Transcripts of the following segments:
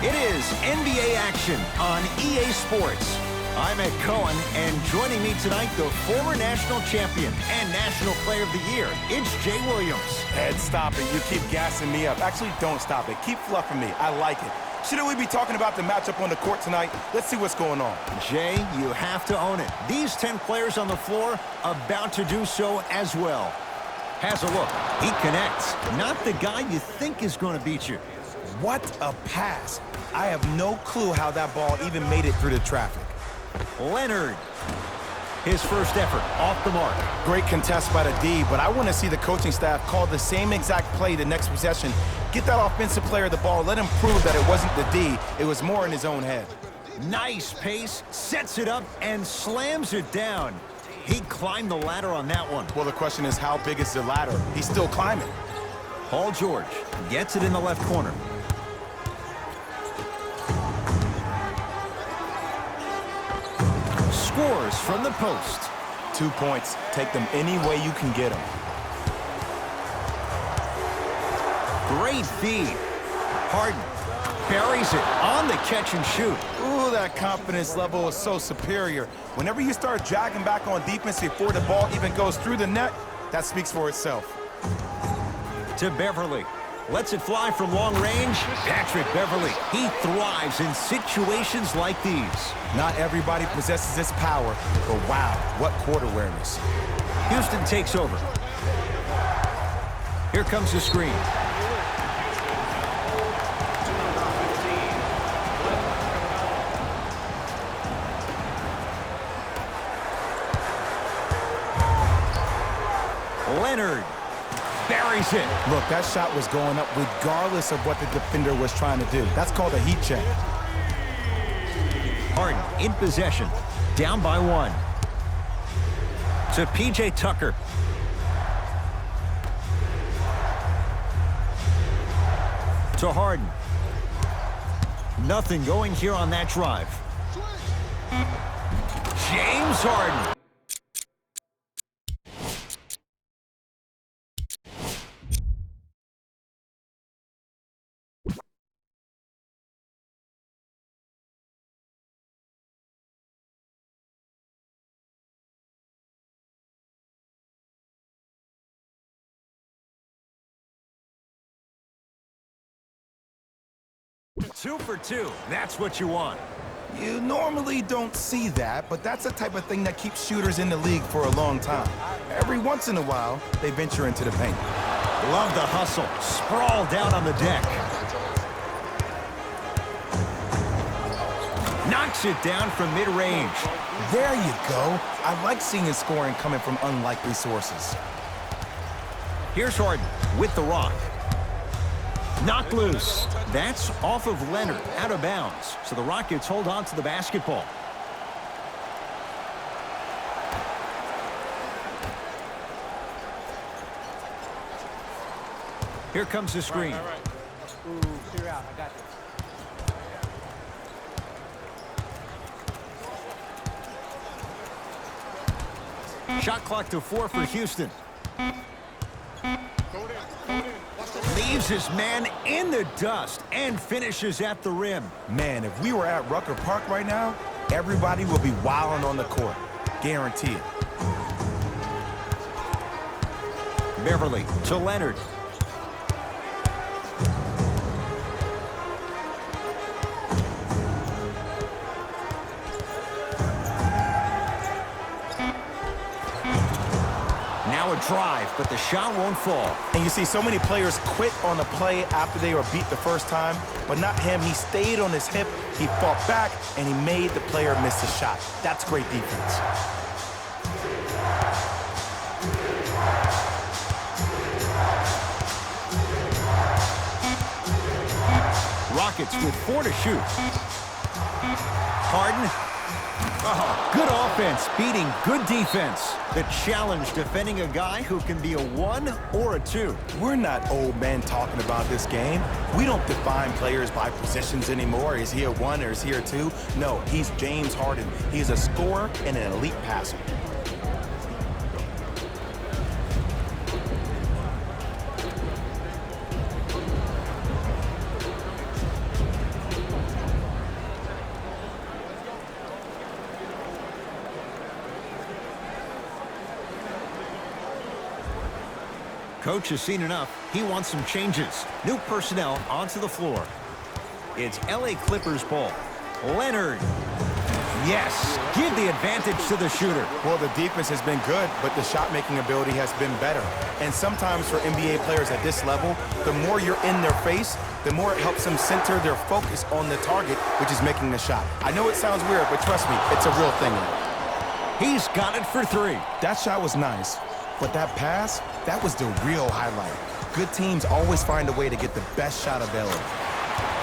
It is NBA action on EA Sports. I'm Ed Cohen, and joining me tonight, the former national champion and National Player of the Year, it's Jay Williams. Ed, stop it. You keep gassing me up. Actually, don't stop it. Keep fluffing me. I like it. Shouldn't we be talking about the matchup on the court tonight? Let's see what's going on. Jay, you have to own it. These 10 players on the floor about to do so as well. Has a look. He connects. Not the guy you think is going to beat you. What a pass. I have no clue how that ball even made it through the traffic. Leonard. His first effort off the mark. Great contest by the D, but I want to see the coaching staff call the same exact play the next possession. Get that offensive player the ball. Let him prove that it wasn't the D. It was more in his own head. Nice pace. Sets it up and slams it down. He climbed the ladder on that one. Well, the question is, how big is the ladder? He's still climbing. Paul George gets it in the left corner. Scores from the post. 2 points. Take them any way you can get them. Great feed. Harden buries it on the catch and shoot. Ooh, that confidence level is so superior. Whenever you start jogging back on defense before the ball even goes through the net, that speaks for itself. To Beverly. Lets it fly from long range. Patrick Beverly. He thrives in situations like these. Not everybody possesses this power, but wow, what court awareness. Houston takes over. Here comes the screen. Leonard buries it. Look, that shot was going up regardless of what the defender was trying to do. That's called a heat check. Harden in possession. Down by 1. To P.J. Tucker. To Harden. Nothing going here on that drive. James Harden. Two for two. That's what you want. You normally don't see that, but that's the type of thing that keeps shooters in the league for a long time. Every once in a while, they venture into the paint. Love the hustle. Sprawl down on the deck. Knocks it down from mid-range. There you go. I like seeing his scoring coming from unlikely sources. Here's Harden with the rock. Knocked loose. That's off of Leonard, out of bounds. So the Rockets hold on to the basketball. Here comes the screen. All right. Ooh, clear out. I got this. Shot clock to 4 for Houston. Leaves his man in the dust and finishes at the rim. Man, if we were at Rucker Park right now, everybody would be wilding on the court. Guarantee it. Beverly to Leonard. Now a drive, but the shot won't fall. And you see so many players quit on the play after they were beat the first time, but not him. He stayed on his hip, he fought back, and he made the player miss the shot. That's great defense. Rockets with 4 to shoot. Harden. Oh, good offense, beating good defense. The challenge defending a guy who can be a 1 or a 2. We're not old men talking about this game. We don't define players by positions anymore. Is he a 1 or is he a 2? No, he's James Harden. He's a scorer and an elite passer. Coach has seen enough. He wants some changes. New personnel onto the floor. It's LA Clippers ball. Leonard. Yes, give the advantage to the shooter. Well, the defense has been good, but the shot-making ability has been better. And sometimes for NBA players at this level, the more you're in their face, the more it helps them center their focus on the target, which is making the shot. I know it sounds weird, but trust me, it's a real thing. He's got it for three. That shot was nice, but that pass, that was the real highlight. Good teams always find a way to get the best shot available.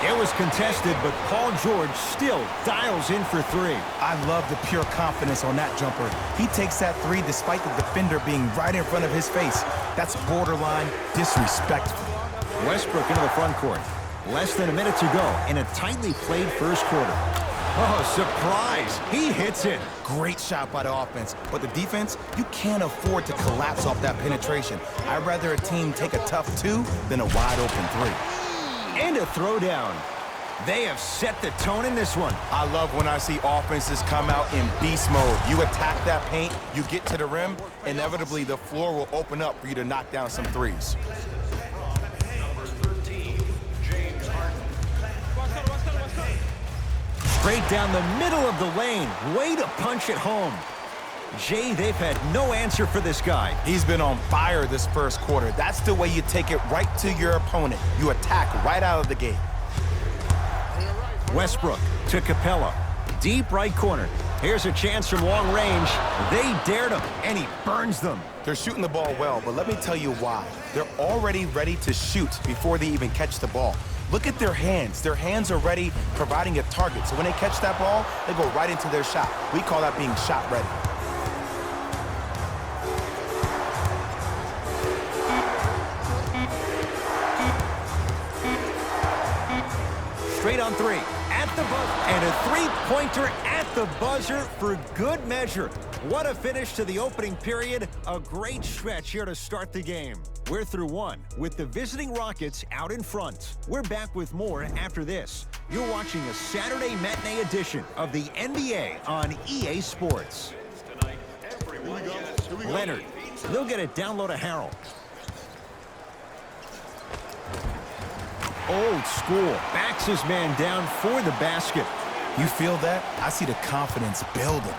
It was contested, but Paul George still dials in for three. I love the pure confidence on that jumper. He takes that three despite the defender being right in front of his face. That's borderline disrespectful. Westbrook into the front court. Less than a minute to go in a tightly played first quarter. Oh, surprise! He hits it. Great shot by the offense, but the defense, you can't afford to collapse off that penetration. I'd rather a team take a tough two than a wide-open three. And a throwdown. They have set the tone in this one. I love when I see offenses come out in beast mode. You attack that paint, you get to the rim, inevitably the floor will open up for you to knock down some threes. Straight down the middle of the lane. Way to punch it home. Jay, they've had no answer for this guy. He's been on fire this first quarter. That's the way you take it right to your opponent. You attack right out of the gate. Westbrook to Capella. Deep right corner. Here's a chance from long range. They dared him, and he burns them. They're shooting the ball well, but let me tell you why. They're already ready to shoot before they even catch the ball. Look at their hands. Their hands are ready, providing a target. So when they catch that ball, they go right into their shot. We call that being shot ready. Straight on three. At the buzzer. And a three-pointer at the buzzer for good measure. What a finish to the opening period. A great stretch here to start the game. We're through one with the visiting Rockets out in front. We're back with more after this. You're watching a Saturday matinee edition of the NBA on EA Sports. Leonard. He'll get it down low to Harrell. Old school. Backs his man down for the basket. You feel that? I see the confidence building.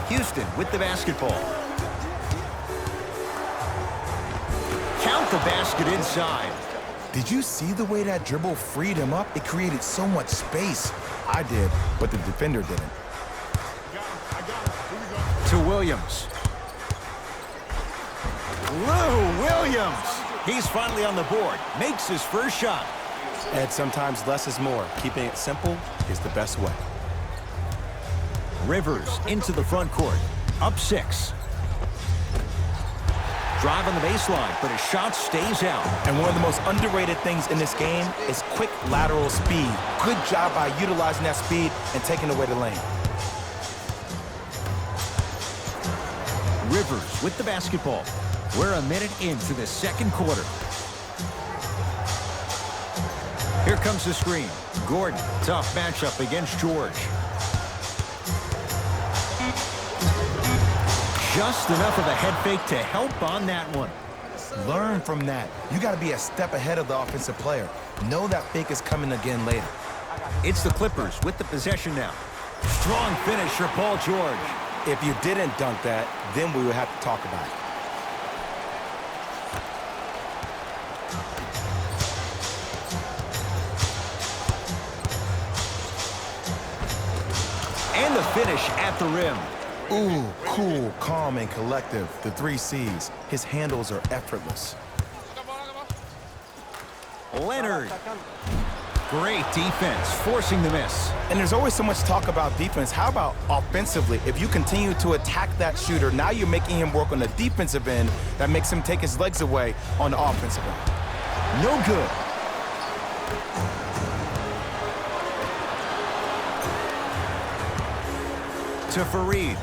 Houston with the basketball. Count the basket inside. Did you see the way that dribble freed him up? It created so much space. I did, but the defender didn't. To Williams. Lou Williams. He's finally on the board. Makes his first shot. And sometimes less is more. Keeping it simple is the best way. Rivers into the front court. Up 6. Drive on the baseline, but his shot stays out. And one of the most underrated things in this game is quick lateral speed. Good job by utilizing that speed and taking away the lane. Rivers with the basketball. We're a minute into the second quarter. Here comes the screen. Gordon, tough matchup against George. Just enough of a head fake to help on that one. Learn from that. You got to be a step ahead of the offensive player. Know that fake is coming again later. It's the Clippers with the possession now. Strong finish for Paul George. If you didn't dunk that, then we would have to talk about it. And the finish at the rim. Ooh, cool, calm, and collective. The 3 C's. His handles are effortless. Leonard. Great defense, forcing the miss. And there's always so much talk about defense. How about offensively? If you continue to attack that shooter, now you're making him work on the defensive end. That makes him take his legs away on the offensive end. No good. To Fareed.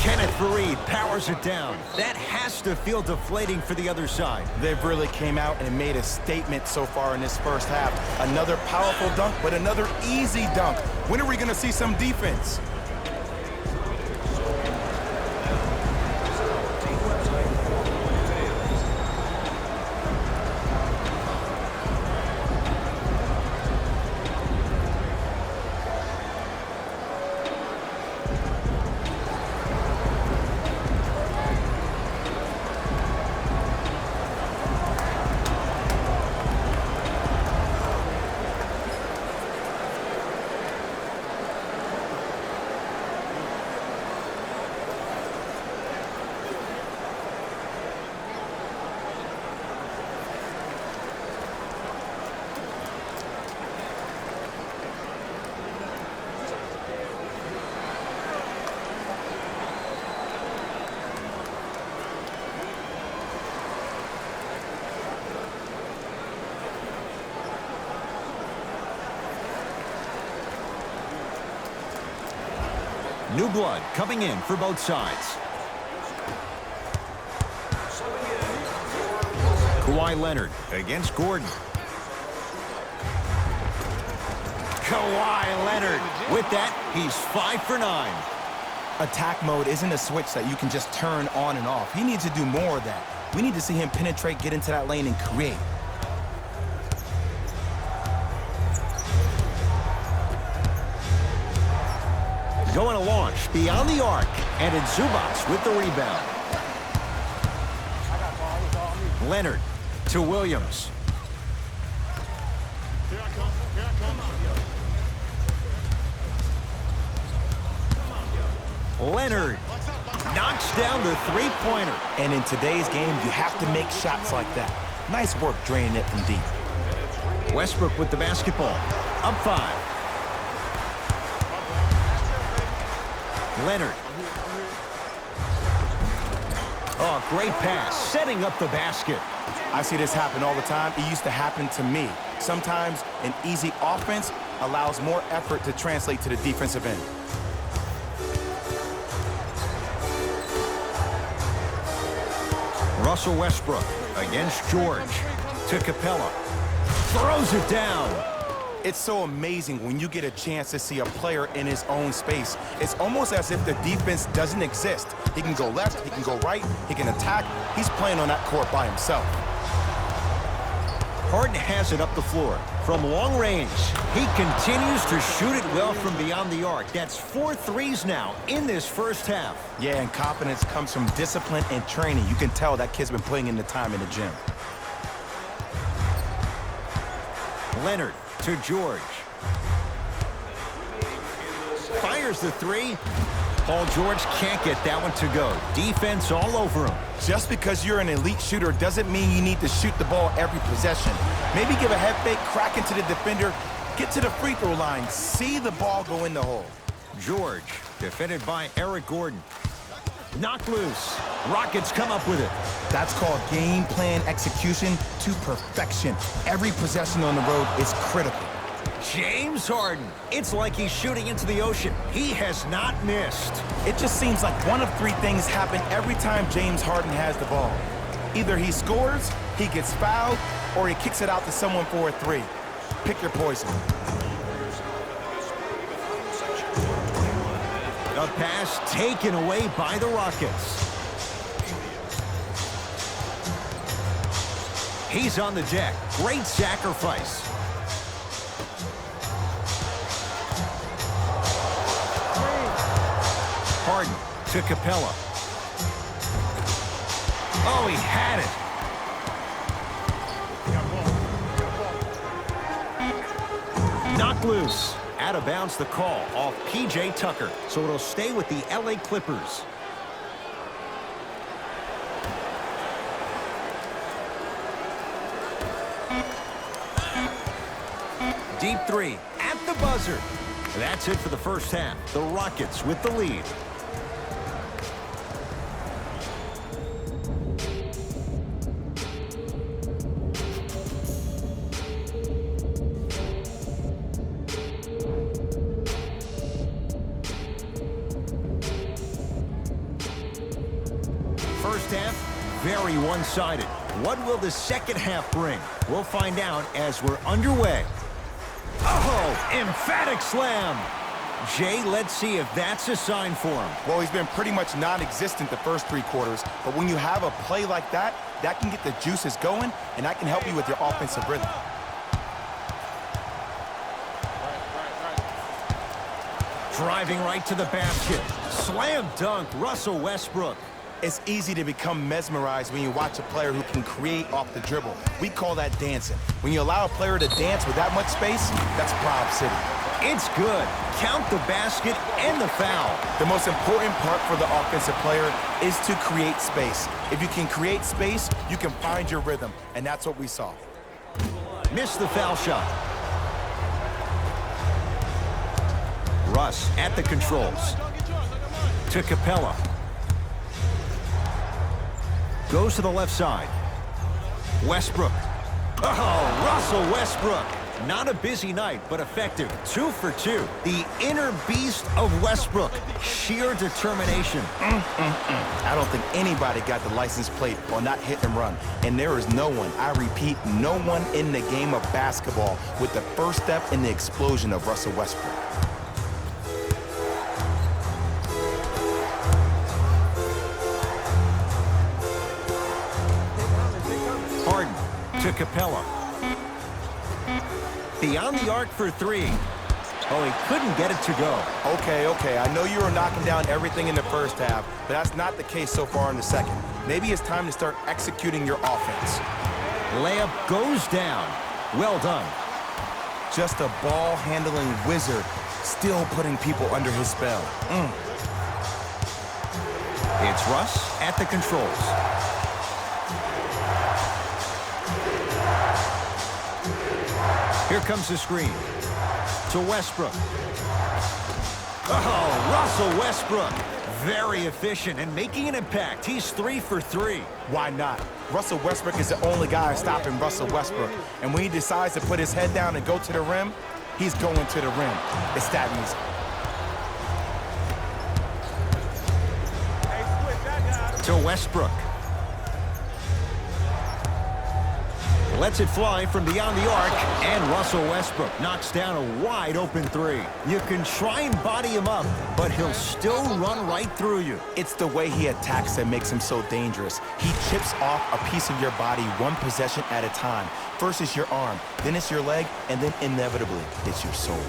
Kenneth Fareed powers it down. That has to feel deflating for the other side. They've really came out and made a statement so far in this first half. Another powerful dunk, but another easy dunk. When are we going to see some defense? New blood coming in for both sides. Kawhi Leonard against Gordon. Kawhi Leonard. With that, he's 5 for 9. Attack mode isn't a switch that you can just turn on and off. He needs to do more of that. We need to see him penetrate, get into that lane, and create. Going to launch beyond the arc, and it's Zubats with the rebound. Leonard to Williams. Leonard knocks down the three-pointer. And in today's game, you have to make shots like that. Nice work draining it from deep. Westbrook with the basketball. Up 5. Leonard. Oh, great pass. Setting up the basket. I see this happen all the time. It used to happen to me. Sometimes an easy offense allows more effort to translate to the defensive end. Russell Westbrook against George. To Capella. Throws it down. It's so amazing when you get a chance to see a player in his own space. It's almost as if the defense doesn't exist. He can go left, he can go right, he can attack. He's playing on that court by himself. Harden has it up the floor. From long range, he continues to shoot it well from beyond the arc. That's 4 threes now in this first half. Yeah, and confidence comes from discipline and training. You can tell that kid's been putting in the time in the gym. Leonard to George. Fires the 3. Paul George can't get that one to go. Defense all over him. Just because you're an elite shooter doesn't mean you need to shoot the ball every possession. Maybe give a head fake, crack into the defender, get to the free throw line, see the ball go in the hole. George, defended by Eric Gordon. Knocked loose. Rockets come up with it. That's called game plan execution to perfection. Every possession on the road is critical. James Harden. It's like he's shooting into the ocean. He has not missed. It just seems like one of 3 things happen every time James Harden has the ball. Either he scores, he gets fouled, or he kicks it out to someone for a 3. Pick your poison. A pass taken away by the Rockets. He's on the deck. Great sacrifice. Harden to Capella. Oh, he had it. Knocked loose. Out of bounds the call off P.J. Tucker. So it'll stay with the L.A. Clippers. Deep 3 at the buzzer. That's it for the first half. The Rockets with the lead. First half, very one-sided. What will the second half bring? We'll find out as we're underway. Oh, emphatic slam. Jay, let's see if that's a sign for him. Well, he's been pretty much non-existent the first 3 quarters, but when you have a play like that, that can get the juices going, and that can help you with your offensive rhythm. Driving right to the basket. Slam dunk, Russell Westbrook. It's easy to become mesmerized when you watch a player who can create off the dribble. We call that dancing. When you allow a player to dance with that much space, that's Prob City. It's good. Count the basket and the foul. The most important part for the offensive player is to create space. If you can create space, you can find your rhythm, and that's what we saw. Missed the foul shot. Russ at the controls. To Capella. Goes to the left side. Westbrook. Oh, Russell Westbrook. Not a busy night, but effective. 2 for 2. The inner beast of Westbrook. Sheer determination. I don't think anybody got the license plate on that hit and run. And there is no one, I repeat, no one in the game of basketball with the first step in the explosion of Russell Westbrook. Harden to Capella. Beyond the arc for 3. Oh, he couldn't get it to go. Okay. I know you were knocking down everything in the first half, but that's not the case so far in the second. Maybe it's time to start executing your offense. Layup goes down. Well done. Just a ball-handling wizard, still putting people under his spell. It's Russ at the controls. Here comes the screen to Westbrook. Oh, Russell Westbrook. Very efficient and making an impact. He's 3 for 3. Why not? Russell Westbrook is the only guy stopping Russell Westbrook. And when he decides to put his head down and go to the rim, he's going to the rim. It's that easy. To Westbrook. Lets it fly from beyond the arc, and Russell Westbrook knocks down a wide-open 3. You can try and body him up, but he'll still run right through you. It's the way he attacks that makes him so dangerous. He chips off a piece of your body one possession at a time. First it's your arm, then it's your leg, and then inevitably, it's your soul.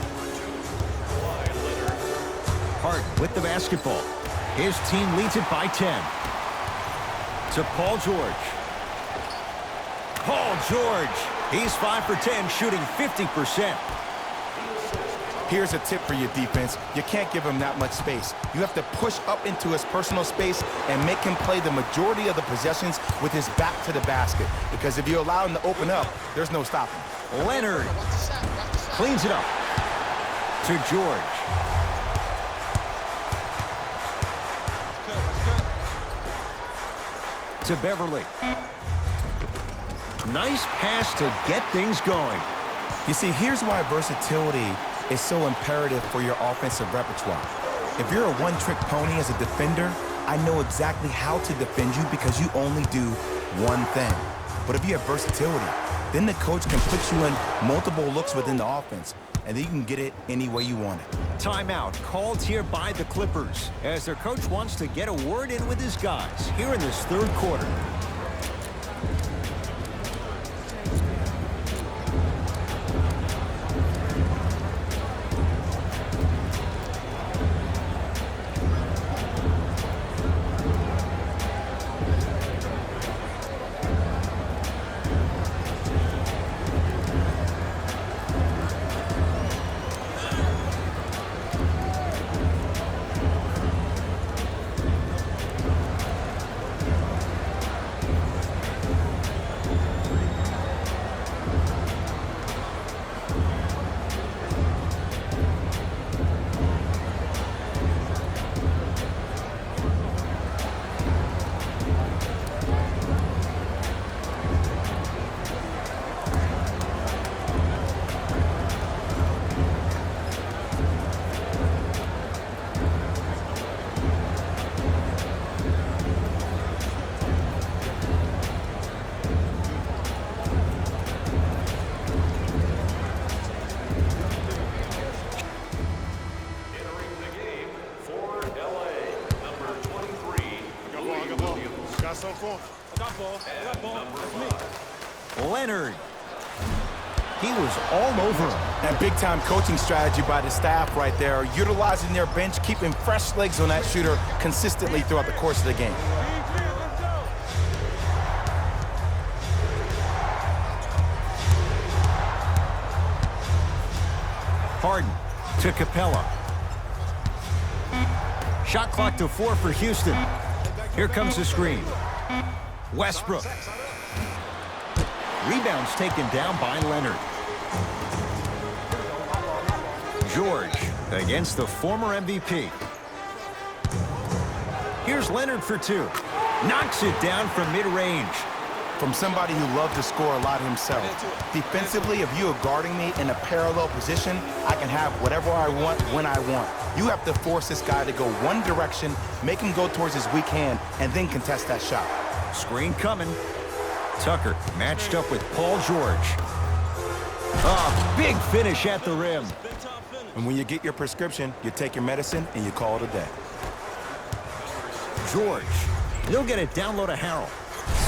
Harden with the basketball. His team leads it by 10. To Paul George. Paul George. He's 5 for 10, shooting 50%. Here's a tip for your defense. You can't give him that much space. You have to push up into his personal space and make him play the majority of the possessions with his back to the basket. Because if you allow him to open up, there's no stopping. Leonard cleans it up to George. To Beverly. Nice pass to get things going. You see, here's why versatility is so imperative for your offensive repertoire. If you're a one-trick pony as a defender, I know exactly how to defend you because you only do one thing. But if you have versatility, then the coach can put you in multiple looks within the offense, and then you can get it any way you want it. Timeout called here by the Clippers as their coach wants to get a word in with his guys here in this third quarter. Leonard. He was all over him. And big-time coaching strategy by the staff right there, utilizing their bench, keeping fresh legs on that shooter consistently throughout the course of the game. Harden to Capella. Shot clock to 4 for Houston. Here comes the screen. Westbrook. Rebounds taken down by Leonard. George against the former MVP. Here's Leonard for 2. Knocks it down from mid-range. from somebody who loved to score a lot himself. Defensively, if you are guarding me in a parallel position, I can have whatever I want when I want. You have to force this guy to go one direction, make him go towards his weak hand, and then contest that shot. Screen coming. Tucker matched up with Paul George. Oh, big finish at the rim. And when you get your prescription, you take your medicine and you call it a day. George, he'll get it down low to Harrell.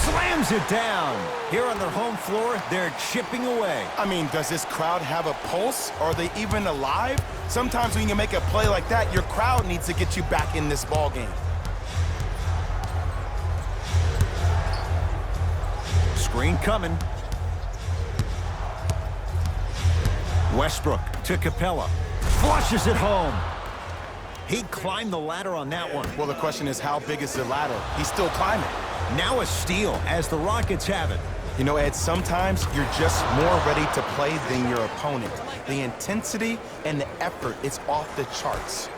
Slams it down. Here on their home floor, they're chipping away. I mean, does this crowd have a pulse? Are they even alive? Sometimes when you make a play like that, your crowd needs to get you back in this ball game. Screen coming. Westbrook to Capella. Flushes it home. He climbed the ladder on that one. Well, the question is, how big is the ladder? He's still climbing. Now a steal as the Rockets have it. You know, Ed, sometimes you're just more ready to play than your opponent. The intensity and the effort is off the charts.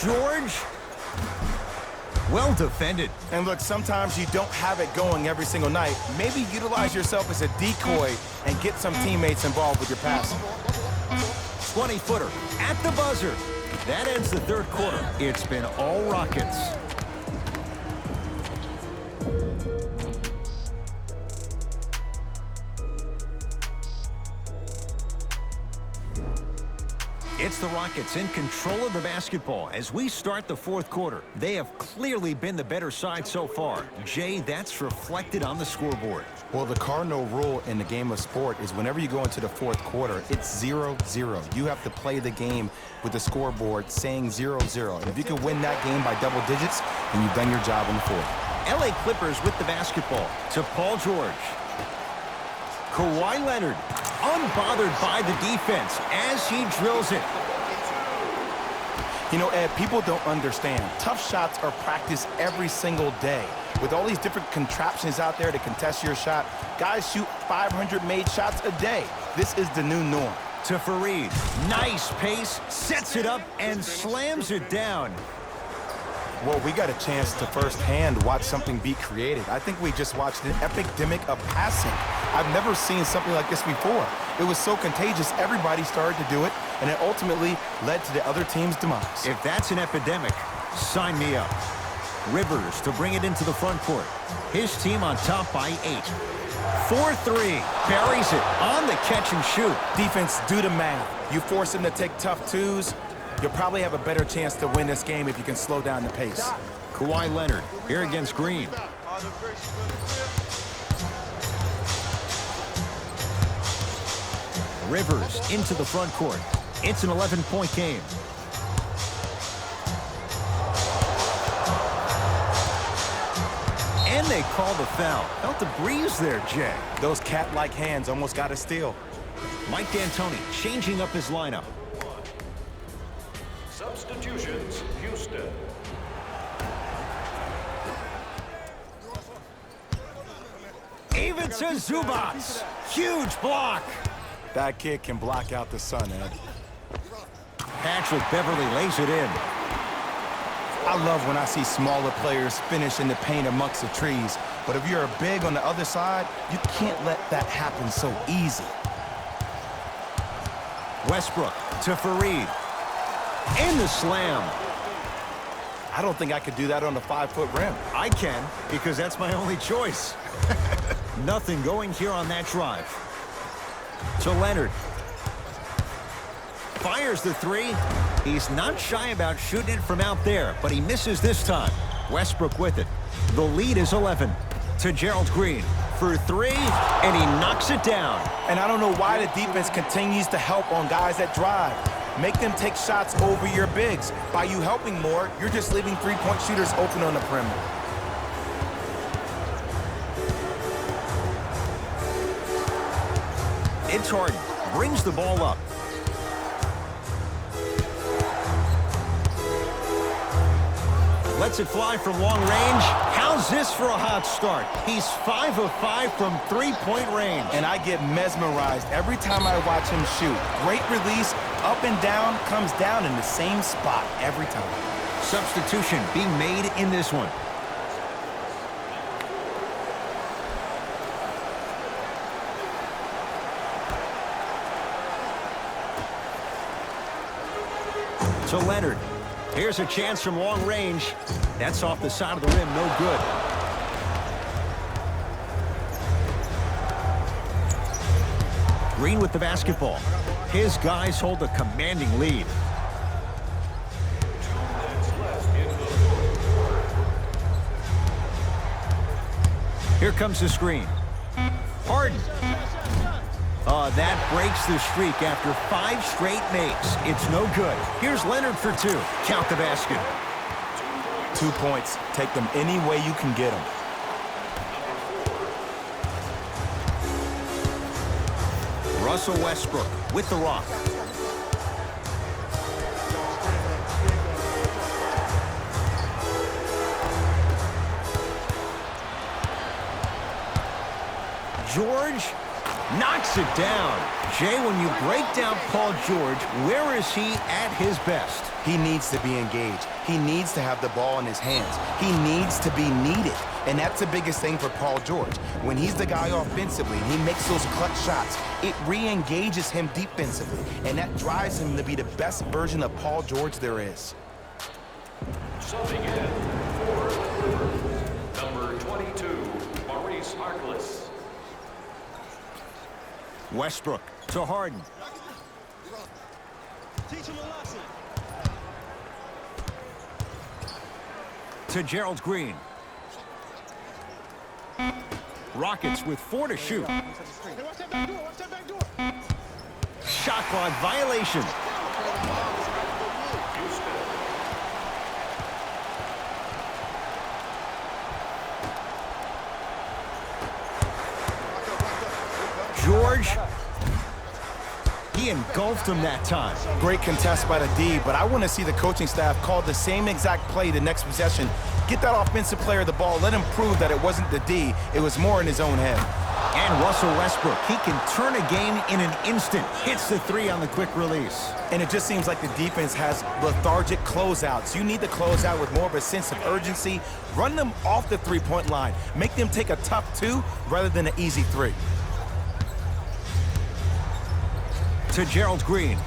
George. Well defended. And look, sometimes you don't have it going every single night. Maybe utilize yourself as a decoy and get some teammates involved with your passing. 20-footer at the buzzer. That ends the third quarter. It's been all Rockets. It's the Rockets in control of the basketball as we start the fourth quarter. They have clearly been the better side so far. Jay, that's reflected on the scoreboard. Well, the cardinal rule in the game of sport is whenever you go into the fourth quarter, it's 0-0. You have to play the game with the scoreboard saying 0-0. And if you can win that game by double digits, then you've done your job in the fourth. LA Clippers with the basketball to Paul George. Kawhi Leonard, unbothered by the defense as he drills it. You know, Ed, people don't understand. Tough shots are practiced every single day. With all these different contraptions out there to contest your shot, guys shoot 500 made shots a day. This is the new norm. To Fareed, nice pace, sets it up and slams it down. Well, we got a chance to firsthand watch something be created. I think we just watched an epidemic of passing. I've never seen something like this before. It was so contagious, everybody started to do it, and it ultimately led to the other team's demise. If that's an epidemic, sign me up. Rivers to bring it into the front court. His team on top by 8. 4-3, buries it on the catch and shoot. Defense, do the math. You force them to take tough twos, you'll probably have a better chance to win this game if you can slow down the pace. Kawhi Leonard here against Green. Rivers into the front court. It's an 11-point game. And they call the foul. Felt the breeze there, Jay. Those cat-like hands almost got a steal. Mike D'Antoni changing up his lineup. Substitutions, Houston. Even to Zubats. Huge block. That kid can block out the sun, Ed. Patrick Beverly lays it in. I love when I see smaller players finish in the paint amongst the trees. But if you're a big on the other side, you can't let that happen so easy. Westbrook to Fareed. And the slam. I don't think I could do that on a 5-foot rim. I can, because that's my only choice. Nothing going here on that drive. To Leonard. Fires the three. He's not shy about shooting it from out there, but he misses this time. Westbrook with it. The lead is 11. To Gerald Green for 3, and he knocks it down. And I don't know why the defense continues to help on guys that drive. Make them take shots over your bigs. By you helping more, you're just leaving three-point shooters open on the perimeter. It's Harden. Brings the ball up. Lets it fly from long range. How's this for a hot start? He's 5 of 5 from three-point range. And I get mesmerized every time I watch him shoot. Great release, up and down, comes down in the same spot every time. Substitution being made in this one. To Leonard. Here's a chance from long range. That's off the side of the rim, no good. Green with the basketball. His guys hold a commanding lead. Here comes the screen. Harden. That breaks the streak after 5 straight makes. It's no good. Here's Leonard for 2. Count the basket. 2 points. Take them any way you can get them. Russell Westbrook with the rock. George knocks it down. Jay, when you break down Paul George, where is he at his best? He needs to be engaged. He needs to have the ball in his hands. He needs to be needed. And that's the biggest thing for Paul George. When he's the guy offensively, he makes those clutch shots. It re-engages him defensively. And that drives him to be the best version of Paul George there is. Subbing in for the Clippers, number 22, Maurice Harkless. Westbrook to Harden. Teach him a lesson. To Gerald Green. Rockets with 4 to shoot. Hey, watch that back door. Watch that back door. Shot clock violation. George. He engulfed him that time. Great contest by the D, but I want to see the coaching staff call the same exact play the next possession. Get that offensive player the ball. Let him prove that it wasn't the D. It was more in his own head. And Russell Westbrook, he can turn a game in an instant. Hits the 3 on the quick release. And it just seems like the defense has lethargic closeouts. You need to close out with more of a sense of urgency. Run them off the three-point line. Make them take a tough 2 rather than an easy 3. To Gerald Green.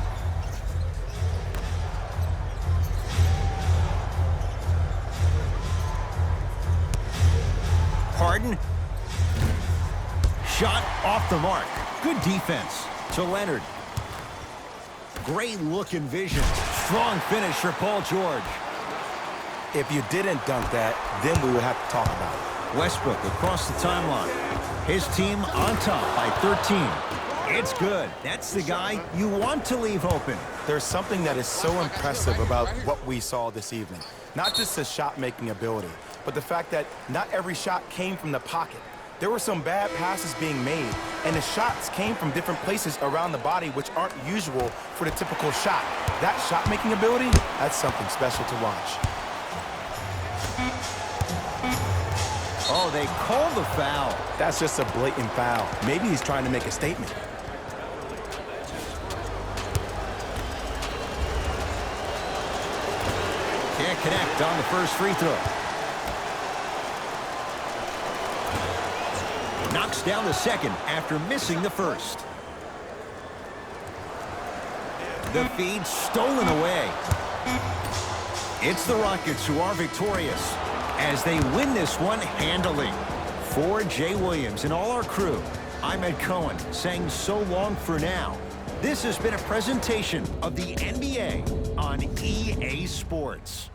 Harden. Shot off the mark. Good defense. To Leonard. Great look and vision. Strong finish for Paul George. If you didn't dunk that, then we would have to talk about it. Westbrook across the timeline. His team on top by 13. It's good. That's the guy you want to leave open. There's something that is so impressive about what we saw this evening. Not just the shot-making ability, but the fact that not every shot came from the pocket. There were some bad passes being made, and the shots came from different places around the body, which aren't usual for the typical shot. That shot-making ability, that's something special to watch. Oh, they called the foul. That's just a blatant foul. Maybe he's trying to make a statement. Can't connect on the first free throw. Knocks down the second after missing the first. The feed stolen away. It's the Rockets who are victorious as they win this one handily. For Jay Williams and all our crew, I'm Ed Cohen saying so long for now. This has been a presentation of the NBA on EA Sports.